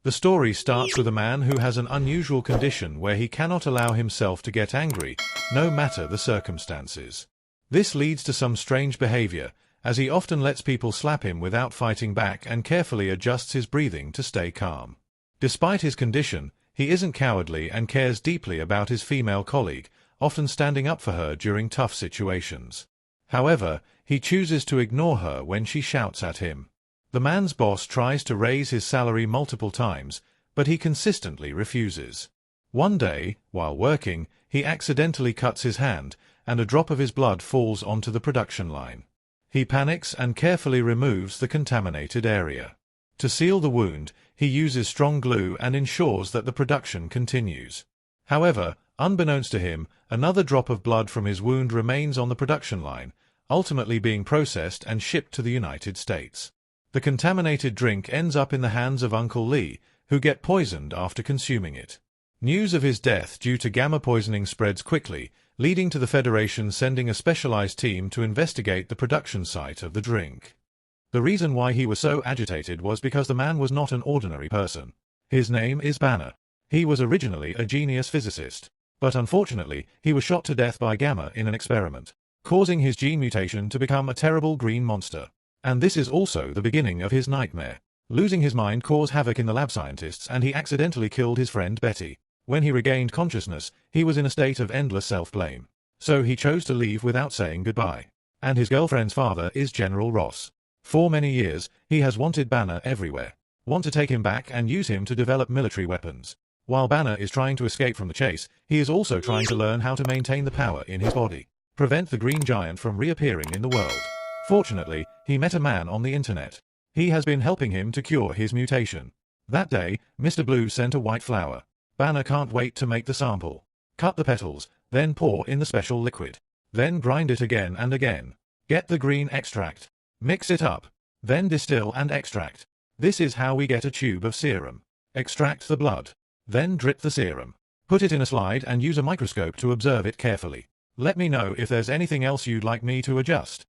The story starts with a man who has an unusual condition where he cannot allow himself to get angry, no matter the circumstances. This leads to some strange behavior, as he often lets people slap him without fighting back and carefully adjusts his breathing to stay calm. Despite his condition, he isn't cowardly and cares deeply about his female colleague, often standing up for her during tough situations. However, he chooses to ignore her when she shouts at him. The man's boss tries to raise his salary multiple times, but he consistently refuses. One day, while working, he accidentally cuts his hand, and a drop of his blood falls onto the production line. He panics and carefully removes the contaminated area. To seal the wound, he uses strong glue and ensures that the production continues. However, unbeknownst to him, another drop of blood from his wound remains on the production line, ultimately being processed and shipped to the United States. The contaminated drink ends up in the hands of Uncle Lee, who get poisoned after consuming it. News of his death due to gamma poisoning spreads quickly, leading to the Federation sending a specialized team to investigate the production site of the drink. The reason why he was so agitated was because the man was not an ordinary person. His name is Banner. He was originally a genius physicist, but unfortunately he was shot to death by gamma in an experiment, causing his gene mutation to become a terrible green monster. And this is also the beginning of his nightmare. Losing his mind caused havoc in the lab scientists, and he accidentally killed his friend Betty. When he regained consciousness, he was in a state of endless self-blame. So he chose to leave without saying goodbye. And his girlfriend's father is General Ross. For many years, he has wanted Banner everywhere. Want to take him back and use him to develop military weapons. While Banner is trying to escape from the chase, he is also trying to learn how to maintain the power in his body. Prevent the green giant from reappearing in the world. Fortunately, he met a man on the internet. He has been helping him to cure his mutation. That day, Mr. Blue sent a white flower. Banner can't wait to make the sample. Cut the petals, then pour in the special liquid. Then grind it again and again. Get the green extract. Mix it up. Then distill and extract. This is how we get a tube of serum. Extract the blood. Then drip the serum. Put it in a slide and use a microscope to observe it carefully. Let me know if there's anything else you'd like me to adjust.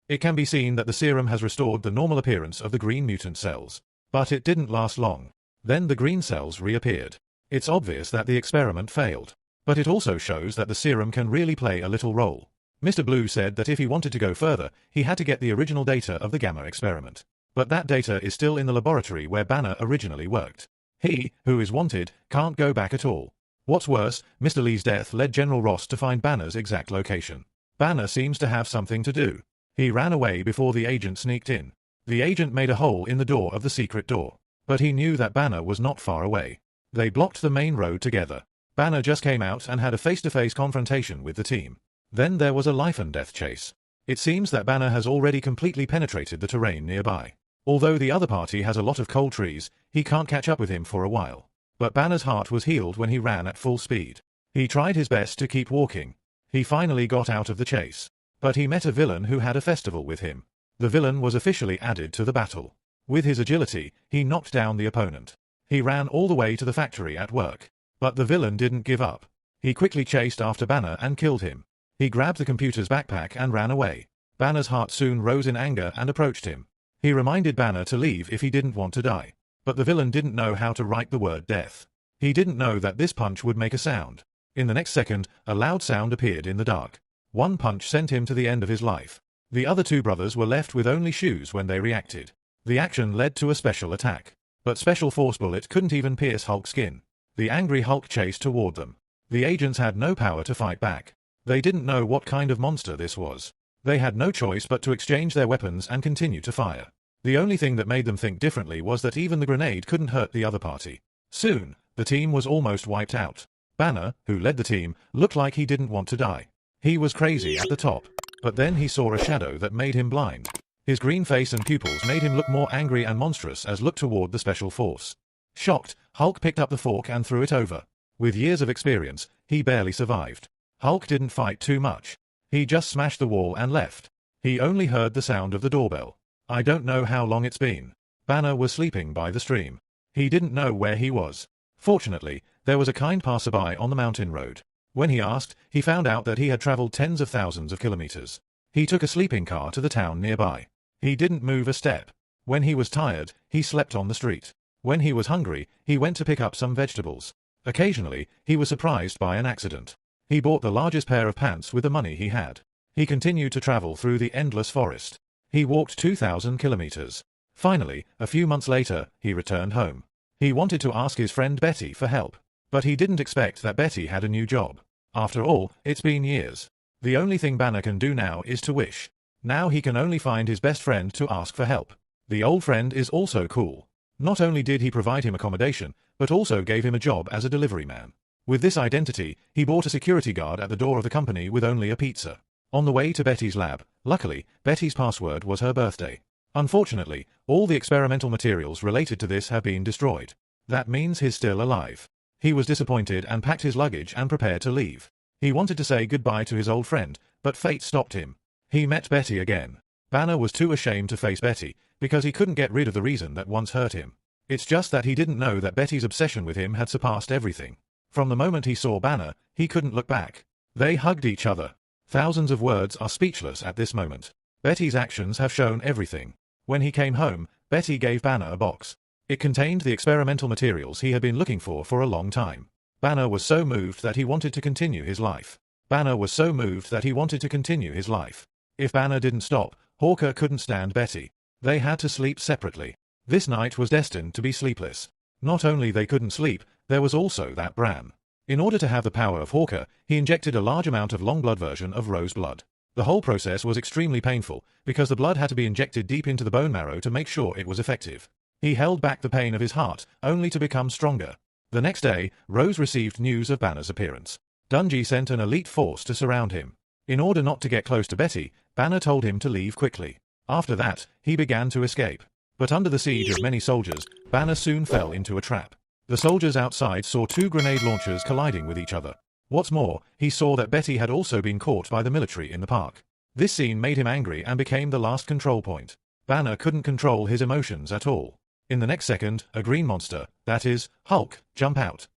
It can be seen that the serum has restored the normal appearance of the green mutant cells. But it didn't last long. Then the green cells reappeared. It's obvious that the experiment failed. But it also shows that the serum can really play a little role. Mr. Blue said that if he wanted to go further, he had to get the original data of the gamma experiment. But that data is still in the laboratory where Banner originally worked. He, who is wanted, can't go back at all. What's worse, Mr. Lee's death led General Ross to find Banner's exact location. Banner seems to have something to do. He ran away before the agent sneaked in. The agent made a hole in the door of the secret door. But he knew that Banner was not far away. They blocked the main road together. Banner just came out and had a face-to-face confrontation with the team. Then there was a life-and-death chase. It seems that Banner has already completely penetrated the terrain nearby. Although the other party has a lot of cold trees, he can't catch up with him for a while. But Banner's heart was healed when he ran at full speed. He tried his best to keep walking. He finally got out of the chase. But he met a villain who had a festival with him. The villain was officially added to the battle. With his agility, he knocked down the opponent. He ran all the way to the factory at work. But the villain didn't give up. He quickly chased after Banner and killed him. He grabbed the computer's backpack and ran away. Banner's heart soon rose in anger and approached him. He reminded Banner to leave if he didn't want to die. But the villain didn't know how to write the word death. He didn't know that this punch would make a sound. In the next second, a loud sound appeared in the dark. One punch sent him to the end of his life. The other two brothers were left with only shoes when they reacted. The action led to a special attack. But Special Force Bullet couldn't even pierce Hulk's skin. The angry Hulk chased toward them. The agents had no power to fight back. They didn't know what kind of monster this was. They had no choice but to exchange their weapons and continue to fire. The only thing that made them think differently was that even the grenade couldn't hurt the other party. Soon, the team was almost wiped out. Banner, who led the team, looked like he didn't want to die. He was crazy at the top. But then he saw a shadow that made him blind. His green face and pupils made him look more angry and monstrous as looked toward the Special Force. Shocked, Hulk picked up the fork and threw it over. With years of experience, he barely survived. Hulk didn't fight too much. He just smashed the wall and left. He only heard the sound of the doorbell. I don't know how long it's been. Banner was sleeping by the stream. He didn't know where he was. Fortunately, there was a kind passerby on the mountain road. When he asked, he found out that he had traveled tens of thousands of kilometers. He took a sleeping car to the town nearby. He didn't move a step. When he was tired, he slept on the street. When he was hungry, he went to pick up some vegetables. Occasionally, he was surprised by an accident. He bought the largest pair of pants with the money he had. He continued to travel through the endless forest. He walked 2,000 kilometers. Finally, a few months later, he returned home. He wanted to ask his friend Betty for help. But he didn't expect that Betty had a new job. After all, it's been years. The only thing Banner can do now is to wish. Now he can only find his best friend to ask for help. The old friend is also cool. Not only did he provide him accommodation, but also gave him a job as a delivery man. With this identity, he bought a security guard at the door of the company with only a pizza. On the way to Betty's lab, luckily, Betty's password was her birthday. Unfortunately, all the experimental materials related to this have been destroyed. That means he's still alive. He was disappointed and packed his luggage and prepared to leave. He wanted to say goodbye to his old friend, but fate stopped him. He met Betty again. Banner was too ashamed to face Betty, because he couldn't get rid of the reason that once hurt him. It's just that he didn't know that Betty's obsession with him had surpassed everything. From the moment he saw Banner, he couldn't look back. They hugged each other. Thousands of words are speechless at this moment. Betty's actions have shown everything. When he came home, Betty gave Banner a box. It contained the experimental materials he had been looking for a long time. Banner was so moved that he wanted to continue his life. Banner was so moved that he wanted to continue his life. If Banner didn't stop, Hawker couldn't stand Betty. They had to sleep separately. This night was destined to be sleepless. Not only they couldn't sleep, there was also that Bran. In order to have the power of Hawker, he injected a large amount of long blood version of Rose blood. The whole process was extremely painful, because the blood had to be injected deep into the bone marrow to make sure it was effective. He held back the pain of his heart, only to become stronger. The next day, Rose received news of Banner's appearance. Dungy sent an elite force to surround him. In order not to get close to Betty, Banner told him to leave quickly. After that, he began to escape. But under the siege of many soldiers, Banner soon fell into a trap. The soldiers outside saw two grenade launchers colliding with each other. What's more, he saw that Betty had also been caught by the military in the park. This scene made him angry and became the last control point. Banner couldn't control his emotions at all. In the next second, a green monster, that is, Hulk, jumped out.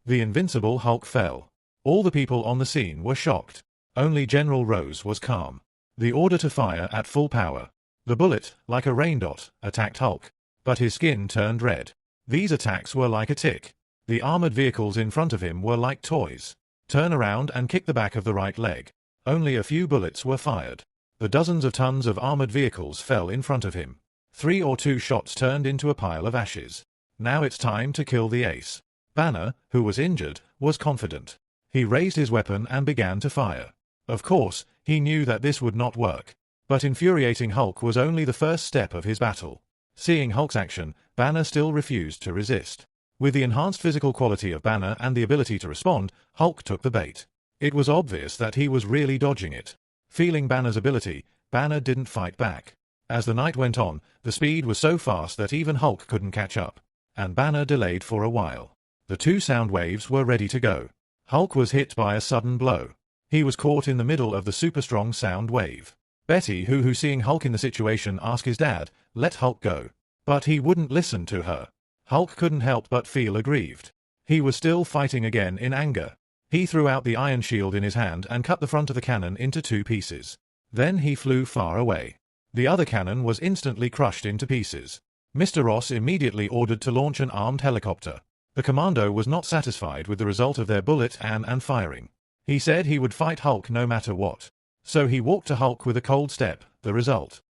The invincible Hulk fell. All the people on the scene were shocked. Only General Rose was calm. The order to fire at full power. The bullet, like a rain dot, attacked Hulk. But his skin turned red. These attacks were like a tick. The armored vehicles in front of him were like toys. Turn around and kick the back of the right leg. Only a few bullets were fired. The dozens of tons of armored vehicles fell in front of him. 3 or 2 shots turned into a pile of ashes. Now it's time to kill the ace. Banner, who was injured, was confident. He raised his weapon and began to fire. Of course, he knew that this would not work. But infuriating Hulk was only the first step of his battle. Seeing Hulk's action, Banner still refused to resist. With the enhanced physical quality of Banner and the ability to respond, Hulk took the bait. It was obvious that he was really dodging it. Feeling Banner's ability, Banner didn't fight back. As the night went on, the speed was so fast that even Hulk couldn't catch up. And Banner delayed for a while. The 2 sound waves were ready to go. Hulk was hit by a sudden blow. He was caught in the middle of the super strong sound wave. Betty, who seeing Hulk in the situation, asked his dad, let Hulk go. But he wouldn't listen to her. Hulk couldn't help but feel aggrieved. He was still fighting again in anger. He threw out the iron shield in his hand and cut the front of the cannon into 2 pieces. Then he flew far away. The other cannon was instantly crushed into pieces. Mr. Ross immediately ordered to launch an armed helicopter. The commando was not satisfied with the result of their bullet and firing. He said he would fight Hulk no matter what. So he walked to Hulk with a cold step, the result.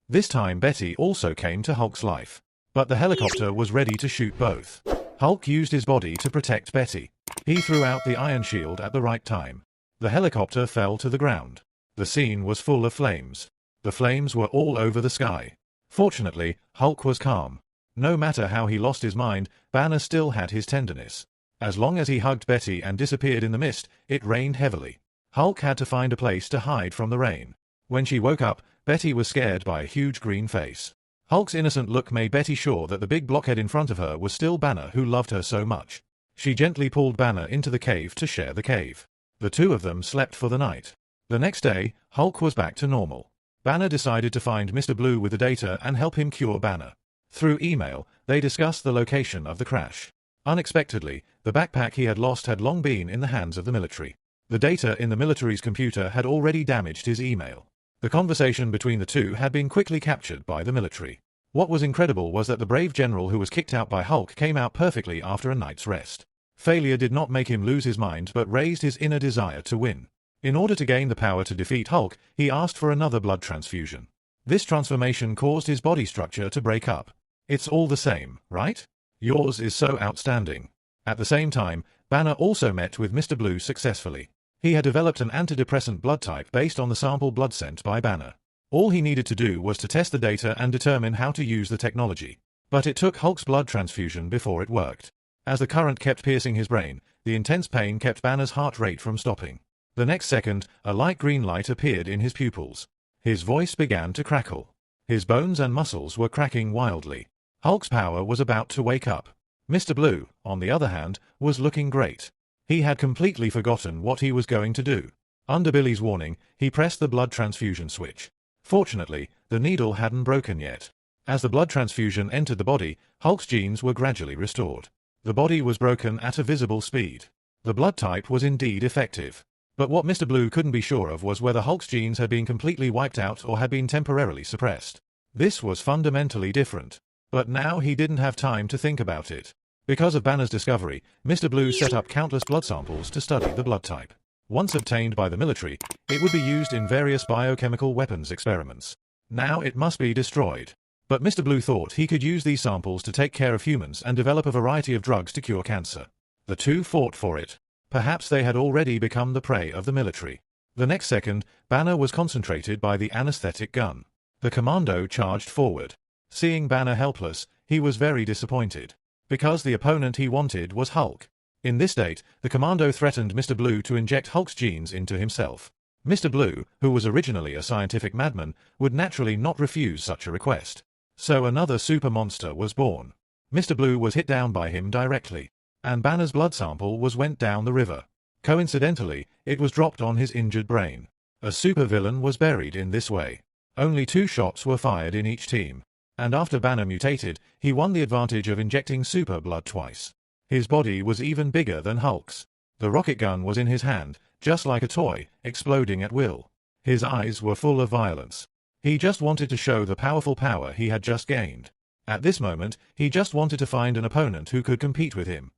This time Betty also came to Hulk's life. But the helicopter was ready to shoot both. Hulk used his body to protect Betty. He threw out the iron shield at the right time. The helicopter fell to the ground. The scene was full of flames. The flames were all over the sky. Fortunately, Hulk was calm. No matter how he lost his mind, Banner still had his tenderness. As long as he hugged Betty and disappeared in the mist, it rained heavily. Hulk had to find a place to hide from the rain. When she woke up, Betty was scared by a huge green face. Hulk's innocent look made Betty sure that the big blockhead in front of her was still Banner, who loved her so much. She gently pulled Banner into the cave to share the cave. The 2 of them slept for the night. The next day, Hulk was back to normal. Banner decided to find Mr. Blue with the data and help him cure Banner. Through email, they discussed the location of the crash. Unexpectedly, the backpack he had lost had long been in the hands of the military. The data in the military's computer had already damaged his email. The conversation between the two had been quickly captured by the military. What was incredible was that the brave general who was kicked out by Hulk came out perfectly after a night's rest. Failure did not make him lose his mind but raised his inner desire to win. In order to gain the power to defeat Hulk, he asked for another blood transfusion. This transformation caused his body structure to break up. It's all the same, right? Yours is so outstanding. At the same time, Banner also met with Mr. Blue successfully. He had developed an antidepressant blood type based on the sample blood sent by Banner. All he needed to do was to test the data and determine how to use the technology. But it took Hulk's blood transfusion before it worked. As the current kept piercing his brain, the intense pain kept Banner's heart rate from stopping. The next second, a light green light appeared in his pupils. His voice began to crackle. His bones and muscles were cracking wildly. Hulk's power was about to wake up. Mr. Blue, on the other hand, was looking great. He had completely forgotten what he was going to do. Under Billy's warning, he pressed the blood transfusion switch. Fortunately, the needle hadn't broken yet. As the blood transfusion entered the body, Hulk's genes were gradually restored. The body was broken at a visible speed. The blood type was indeed effective. But what Mr. Blue couldn't be sure of was whether Hulk's genes had been completely wiped out or had been temporarily suppressed. This was fundamentally different. But now he didn't have time to think about it. Because of Banner's discovery, Mr. Blue set up countless blood samples to study the blood type. Once obtained by the military, it would be used in various biochemical weapons experiments. Now it must be destroyed. But Mr. Blue thought he could use these samples to take care of humans and develop a variety of drugs to cure cancer. The two fought for it. Perhaps they had already become the prey of the military. The next second, Banner was concentrated by the anesthetic gun. The commando charged forward. Seeing Banner helpless, he was very disappointed. Because the opponent he wanted was Hulk. In this state, the commando threatened Mr. Blue to inject Hulk's genes into himself. Mr. Blue, who was originally a scientific madman, would naturally not refuse such a request. So another super monster was born. Mr. Blue was hit down by him directly. And Banner's blood sample went down the river. Coincidentally, it was dropped on his injured brain. A supervillain was buried in this way. Only 2 shots were fired in each team. And after Banner mutated, he won the advantage of injecting super blood twice. His body was even bigger than Hulk's. The rocket gun was in his hand, just like a toy, exploding at will. His eyes were full of violence. He just wanted to show the powerful power he had just gained. At this moment, he just wanted to find an opponent who could compete with him.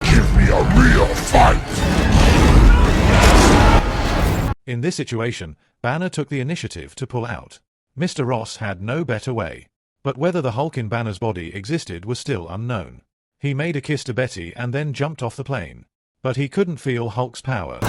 Give me a real fight! In this situation, Banner took the initiative to pull out. Mr. Ross had no better way. But whether the Hulk in Banner's body existed was still unknown. He made a kiss to Betty and then jumped off the plane. But he couldn't feel Hulk's power.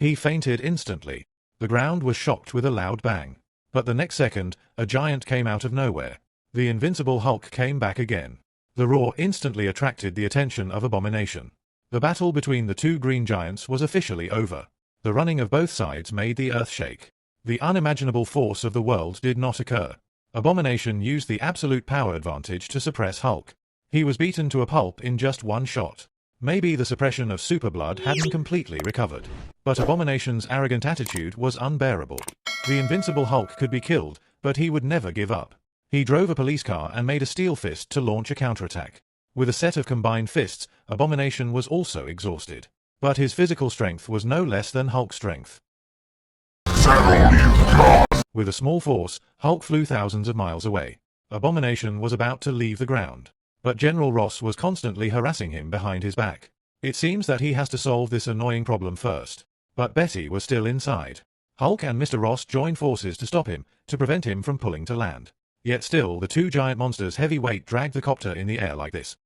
He fainted instantly. The ground was shocked with a loud bang. But the next second, a giant came out of nowhere. The invincible Hulk came back again. The roar instantly attracted the attention of Abomination. The battle between the 2 green giants was officially over. The running of both sides made the earth shake. The unimaginable force of the world did not occur. Abomination used the absolute power advantage to suppress Hulk. He was beaten to a pulp in just 1 shot. Maybe the suppression of super blood hadn't completely recovered. But Abomination's arrogant attitude was unbearable. The invincible Hulk could be killed, but he would never give up. He drove a police car and made a steel fist to launch a counterattack. With a set of combined fists, Abomination was also exhausted. But his physical strength was no less than Hulk's strength. With a small force, Hulk flew thousands of miles away. Abomination was about to leave the ground. But General Ross was constantly harassing him behind his back. It seems that he has to solve this annoying problem first. But Betty was still inside. Hulk and Mr. Ross joined forces to stop him, to prevent him from pulling to land. Yet still, the 2 giant monsters' heavy weight dragged the copter in the air like this.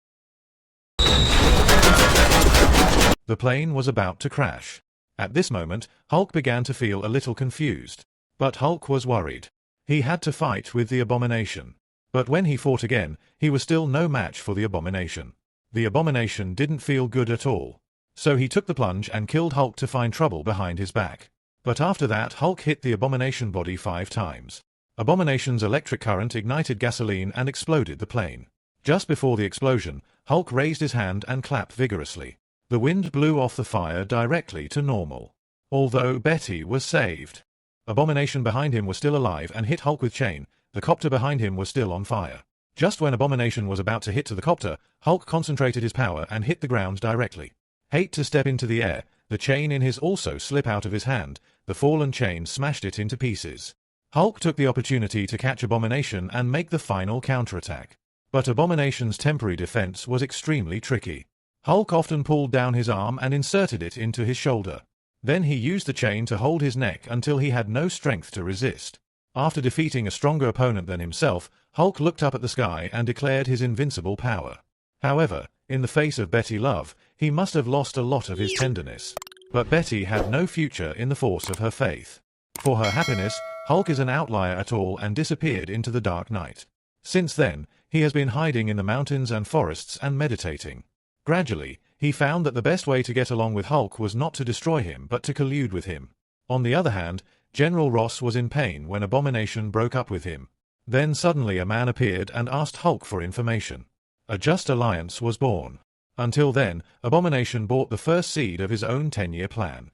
The plane was about to crash. At this moment, Hulk began to feel a little confused. But Hulk was worried. He had to fight with the Abomination. But when he fought again, he was still no match for the Abomination. The Abomination didn't feel good at all. So he took the plunge and killed Hulk to find trouble behind his back. But after that, Hulk hit the Abomination body 5 times. Abomination's electric current ignited gasoline and exploded the plane. Just before the explosion, Hulk raised his hand and clapped vigorously. The wind blew off the fire directly to normal. Although Betty was saved. Abomination behind him was still alive and hit Hulk with chain. The copter behind him was still on fire. Just when Abomination was about to hit to the copter, Hulk concentrated his power and hit the ground directly. Hate to step into the air, the chain in his also slip out of his hand, the fallen chain smashed it into pieces. Hulk took the opportunity to catch Abomination and make the final counterattack. But Abomination's temporary defense was extremely tricky. Hulk often pulled down his arm and inserted it into his shoulder. Then he used the chain to hold his neck until he had no strength to resist. After defeating a stronger opponent than himself, Hulk looked up at the sky and declared his invincible power. However, in the face of Betty Love, he must have lost a lot of his tenderness. But Betty had no future in the force of her faith. For her happiness, Hulk is an outlier at all and disappeared into the dark night. Since then, he has been hiding in the mountains and forests and meditating. Gradually, he found that the best way to get along with Hulk was not to destroy him but to collude with him. On the other hand, General Ross was in pain when Abomination broke up with him. Then suddenly a man appeared and asked Hulk for information. A just alliance was born. Until then, Abomination bought the first seed of his own 10-year plan.